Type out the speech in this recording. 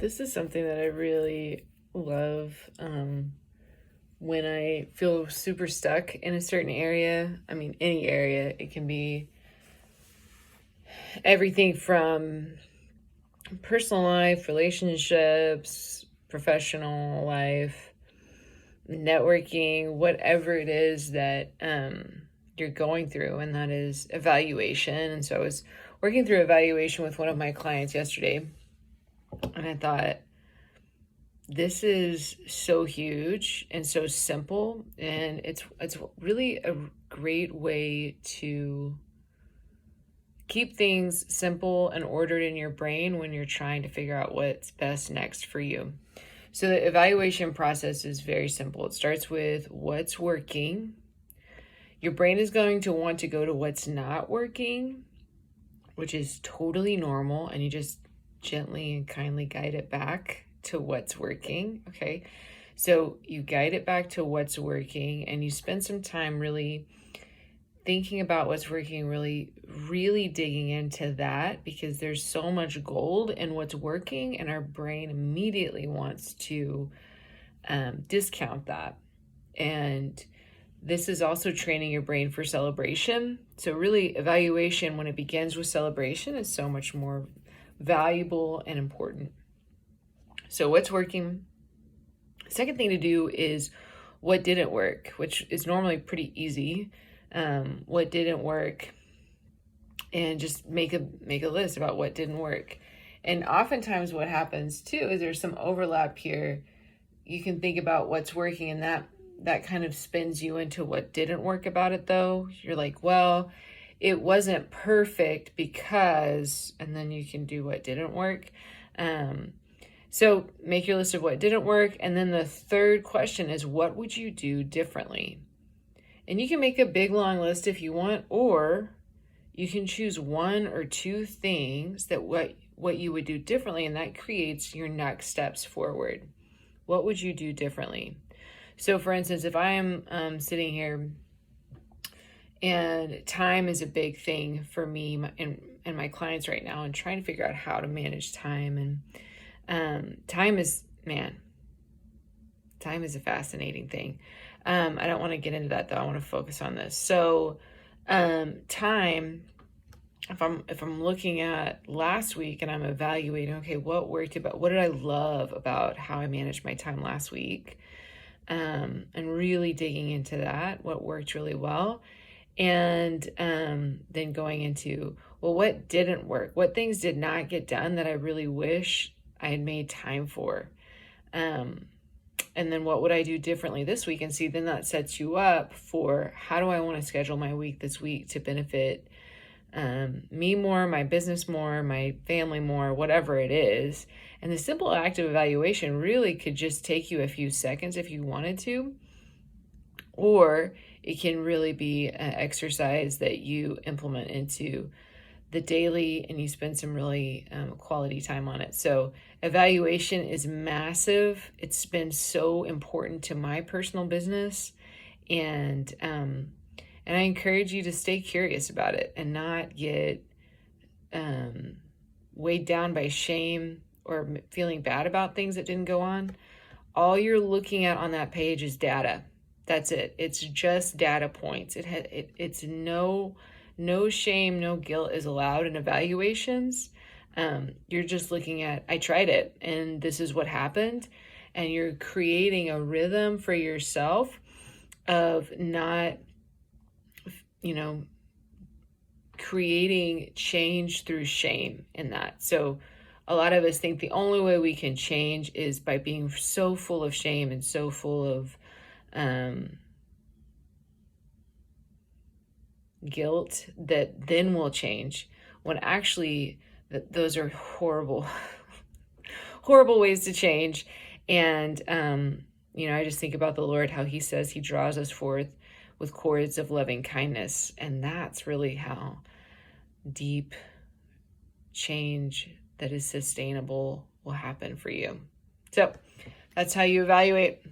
This is something that I really love when I feel super stuck in a certain area. I mean, any area. It can be everything from personal life, relationships, professional life, networking, whatever it is that you're going through, and that is evaluation. And so I was working through evaluation with one of my clients yesterday, and I thought, this is so huge and so simple, and it's really a great way to keep things simple and ordered in your brain when you're trying to figure out what's best next for you. So the evaluation process is very simple. It starts with what's working. Your brain is going to want to go to what's not working, which is totally normal, and you just gently and kindly guide it back to what's working. Okay, so you guide it back to what's working, and you spend some time really thinking about what's working, really digging into that, because there's so much gold in what's working, and our brain immediately wants to discount that. And this is also training your brain for celebration. So really, evaluation, when it begins with celebration, is so much more valuable and important. So what's working? Second thing to do is what didn't work, which is normally pretty easy. What didn't work, and just make a list about what didn't work. And oftentimes what happens too is there's some overlap here. You can think about what's working, and that kind of spins you into what didn't work about it, though. You're like, well, it wasn't perfect because, and then you can do what didn't work. So make your list of what didn't work. And then the third question is, what would you do differently? And you can make a big long list if you want, or you can choose one or two things that what you would do differently, and that creates your next steps forward. What would you do differently? So for instance, if I am sitting here, and time is a big thing for me and my clients right now, and trying to figure out how to manage time. And time is a fascinating thing. I don't want to get into that, though. I want to focus on this. So time, if I'm looking at last week and I'm evaluating, okay, what worked about, what did I love about how I managed my time last week? And really digging into that, what worked really well. And then going into, well, what didn't work? What things did not get done that I really wish I had made time for? And then what would I do differently this week? And see, then that sets you up for, how do I want to schedule my week this week to benefit me more, my business more, my family more, whatever it is. And the simple act of evaluation really could just take you a few seconds if you wanted to, or it can really be an exercise that you implement into the daily, and you spend some really quality time on it. So evaluation is massive. It's been so important to my personal business, and I encourage you to stay curious about it and not get weighed down by shame or feeling bad about things that didn't go on. All you're looking at on that page is data. That's it. It's just data points. It's no shame, no guilt is allowed in evaluations. You're just looking at, I tried it and this is what happened. And you're creating a rhythm for yourself of not, creating change through shame in that. So a lot of us think the only way we can change is by being so full of shame and so full of guilt that then we'll change, when actually those are horrible horrible ways to change. And I just think about the Lord, how he says he draws us forth with cords of loving kindness, and that's really how deep change that is sustainable will happen for you. So that's how you evaluate.